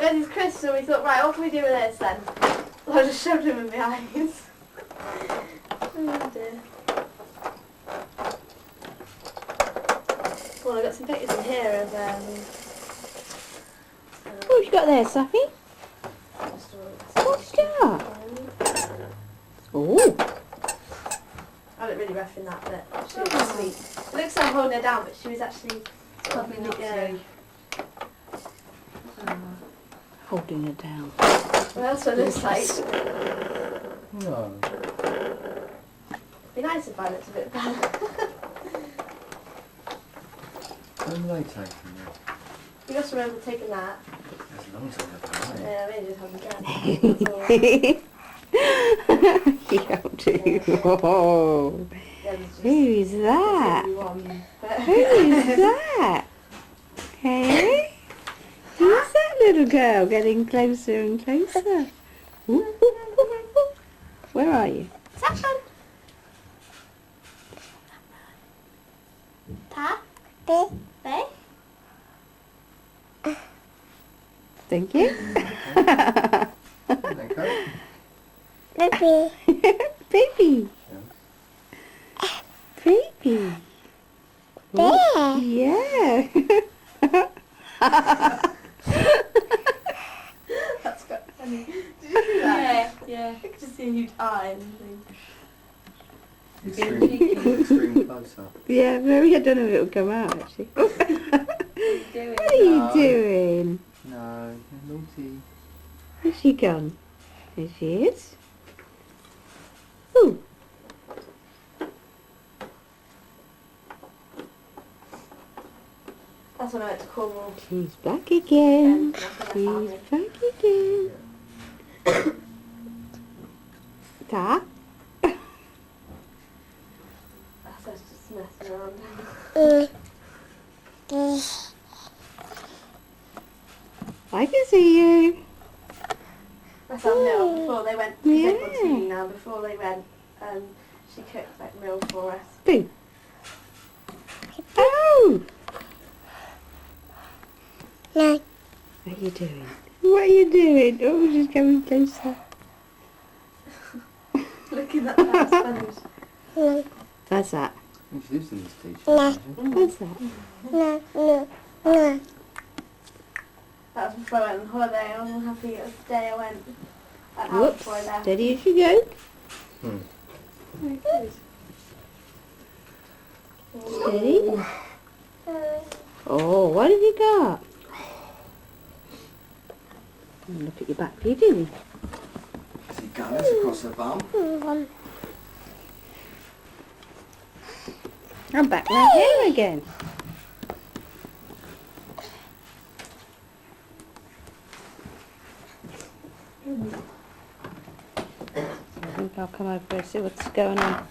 We had these crisps and we thought, right, what can we do with this then? So I just shoved them in my eyes. Oh dear. Well, I've got some pictures in here of What have you got there, Safi? What's that? Oh. I look really rough in that bit. She was sweet. It looks like I'm holding her down, but she was actually Popping up yeah. Holding her down. Well, that's what it looks like. No. It'd be nice if I looked a bit bad. When were they taking it? You just remember taking that. That's a long time ago, isn't it? Yeah, I mean, just haven't done it. You have to. Oh. Who's that? Who's that? Hey? Who's that little girl getting closer and closer? Ooh, ooh, ooh, ooh. Where are you? Saffron. Ta? Bay? Thank you. Okay. Baby. Baby. Baby. Oh, yeah. That's quite funny. Did you see that? Yeah. I could just see a huge eye and Extreme close up. Yeah, maybe I don't know if it'll come out actually. What are you doing? No, you're naughty. Where's she gone? There she is. Ooh. That's when I went to Cornwall. She's back again. That's when I She's found back again. Ta? That's just messing around. I can see you. That's our meal before they went. Yeah. They've got tea now. Before they went, she cooked like meal for us. Boo. Oh! No. What are you doing? What are you doing? Oh, she's coming closer. Looking at that sponge. No. What's that? She lives in this t-shirt. No. doesn't she? What's that? No. No. No. That was before I went on holiday. I wasn't happy. It was the day I went. An hour Whoops. before I left. Steady as you go. Very good. Steady. Oh, what have you got? Look at your back, what are you doing? See gunners across her bum. I'm back right here again. I think I'll come over and see what's going on.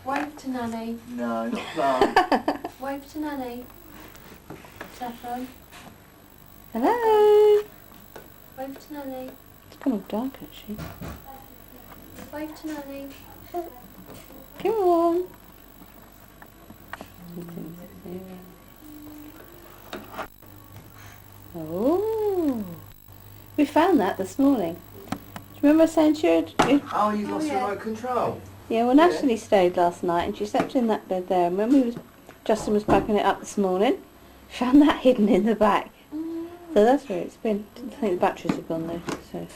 Wave to Nanny. No, not that. Wave to Nanny. Saffron. Hello. Wave to Nanny. It's gone all dark actually. Wave to Nanny. Come on. Oh, we found that this morning. Do you remember I saying she had, Oh, you lost remote control. yeah, well Natalie stayed last night and she slept in that bed there, and when Justin was packing it up this morning, found that hidden in the back. So that's where it's been. I think the batteries have gone though, so.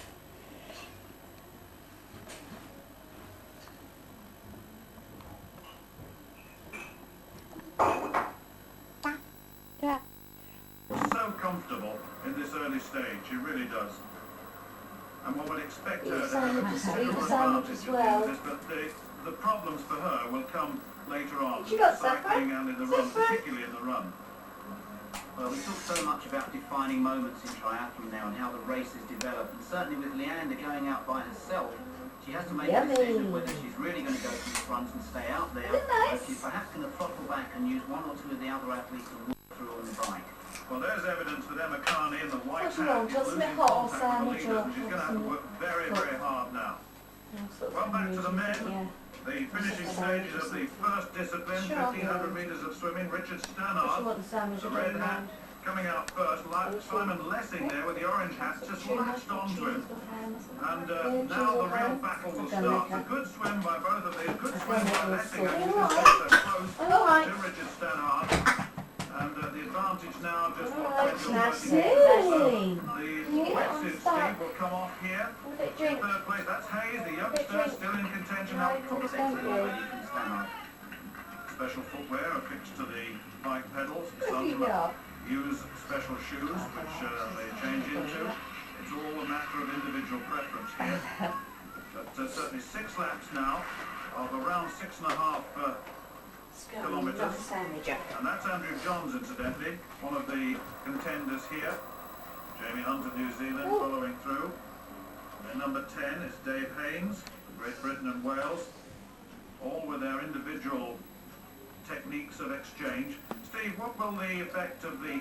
Yeah. So comfortable in this early stage, she really does. And one would expect her to have a considerable advantage in this, but the problems for her will come later on, You got cycling Saffron? and in the run, Saffron? particularly in the run. Well, we talk so much about defining moments in triathlon now and how the races develop, and certainly with Leander going out by herself, she has to make a decision whether she's really going to go for the front and stay out there, or if she's perhaps going to throttle back and use one or two of the other athletes to walk through on the bike. Well, there's evidence that Emma Carney in the white What's wrong? hat is Just losing make hot or contact with the sandwich leaders, and she's going to have to work very, very hard now. Well, back to the men. The finishing stages of the first discipline, 1500 metres of swimming. Richard Stannard, the red hat, Coming out first, Simon Lessing there with the orange hats just latched onto him. And now the real battle will start. A good swim by both of these. Good swim by Lessing, who is so close to Richard Stannard. And the advantage now just what the wetsuit Steve will come off here. Third place, that's Hayes, the youngster, still in contention. Special footwear affixed to the bike pedals. Use special shoes, which they change into. It's all a matter of individual preference here. But certainly 6 laps now of around 6.5 kilometres. And that's Andrew Johns, incidentally, one of the contenders here. Jamie Hunt of New Zealand following through. And number 10 is Dave Haynes, Great Britain and Wales, all with their individual techniques of exchange. Steve, what will the effect of the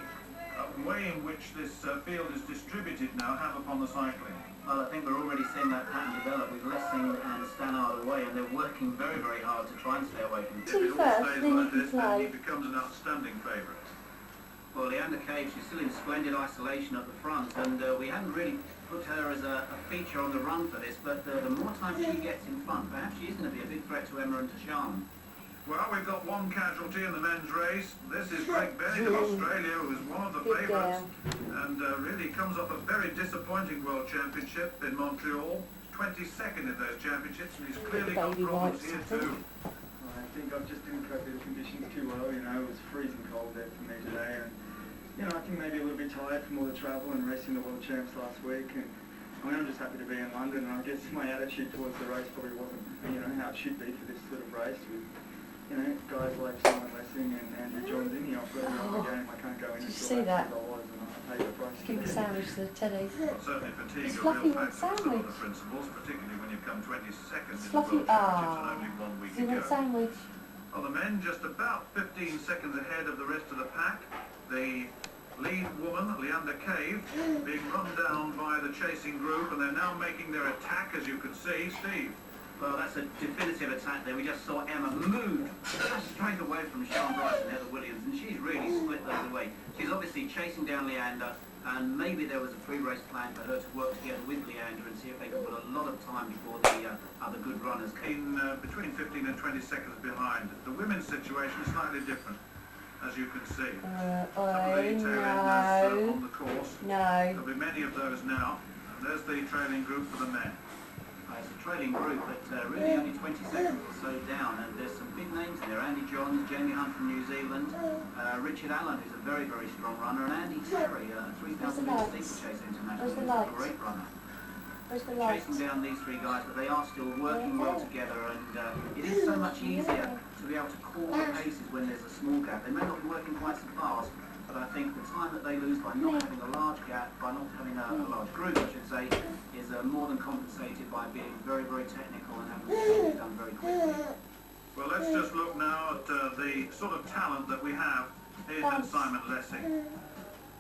way in which this field is distributed now have upon the cycling? Well, I think we're already seeing that pattern develop with Lessing and Stannard away, and they're working very, very hard to try and stay away from If it all stays like this, then he becomes an outstanding favourite. Well, Leander Cave, she's still in splendid isolation at the front, and we haven't really put her as a feature on the run for this, but the more time she gets in front, perhaps she is going to be a big threat to Emma and to Sharman. Well, we've got one casualty in the men's race. This is Greg Bennett of Australia, who is one of the favourites, and really comes off a very disappointing World Championship in Montreal. 22nd in those championships, and he's clearly got problems here too. I think I just didn't cope with the conditions too well. You know, it was freezing cold there for me today, and I think maybe a little bit tired from all the travel and racing the World Champs last week. And I'm just happy to be in London, and I guess my attitude towards the race probably wasn't, how it should be for this sort of race with, guys like Simon Lessing and Andrew Johns in here. I've got to be on the game. I can't go in and see that? otherwise, and I pay the price. Give a sandwich to the teddies. Well, certainly fatigue It's a fluffy real like factor for some of sandwich. the principals, particularly when you've come 22nd in the Fluffy. World Championships and only 1 week See that ago. sandwich? Well, the men just about 15 seconds ahead of the rest of the pack. The lead woman, Leander Cave, being run down by the chasing group, and they're now making their attack, as you can see. Steve. Well, that's a definitive attack there. We just saw Emma move straight away from Sean Bryce and Heather Williams, and she's really split those away. She's obviously chasing down Leander, and maybe there was a pre-race plan for her to work together with Leander and see if they could put a lot of time before the other good runners came. In between 15 and 20 seconds behind. The women's situation is slightly different, as you can see. Some of the tail enders on the course. There'll be many of those now. And there's the trailing group for the men. It's a trailing group, but really only 20 seconds or so down, and there's some big names in there. Andy Johns, Jamie Hunt from New Zealand, Richard Allen, who's a very, very strong runner, and Andy Terry, a 3,000 metre steeplechase international, who's a great runner. Chasing down these 3 guys, but they are still working well together, and it is so much easier to be able to call the paces when there's a small gap. They may not be working quite so fast, but I think the time that they lose by not having a large gap, by not having a large group, I should say, is more than compensated by being very, very technical and having things done very quickly. Well, let's just look now at the sort of talent that we have in Simon Lessing.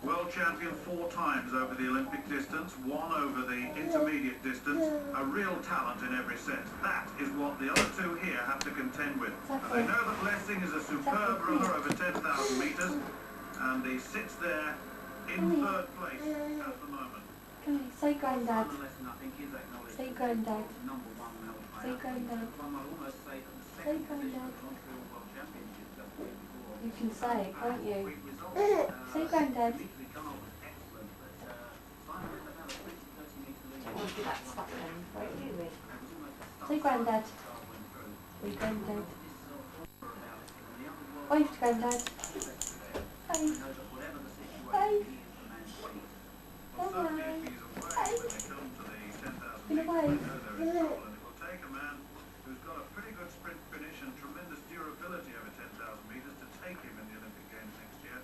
World champion 4 times over the Olympic distance, 1 over the intermediate distance, a real talent in every sense. That is what the other 2 here have to contend with. And they know that Lessing is a superb runner over 10,000 metres, and he sits there in 3rd place at the moment. Say Grandad. Simon Lessing, I think, is acknowledged Say Grandad. as number 1 male player. Say Grandad. One might almost say that the Say second position Grandad. of the Montreal World Championships just the week before. You can say it, can't you? Quick result. Say Grandad. Immediately come on was excellent, but Simon was about a 20-30 metre lead. That's that then, right, you It was almost a stop. Say Grandad. Start went through. Say Grandad. This is sort of horror about it. And the other world Wave to Grandad. we know that whatever the situation, he is the man to beat. Well, certainly if he's away when they come to the 10,000 metres, they know they're in trouble, and it will take a man who's got a pretty good sprint finish and tremendous durability over 10,000 metres to take him in the Olympic Games next year.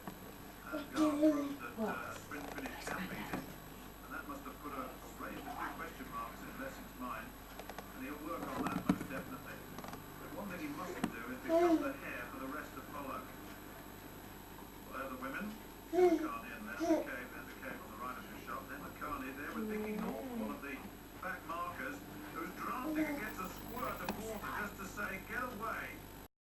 And Garth proved that a sprint finish can beat him, and that must have put a raised a few question marks in Lessing's mind, and he'll work on that most definitely. But one thing he mustn't do is become the hare for the rest to follow. Well, there are the women. Can't end there.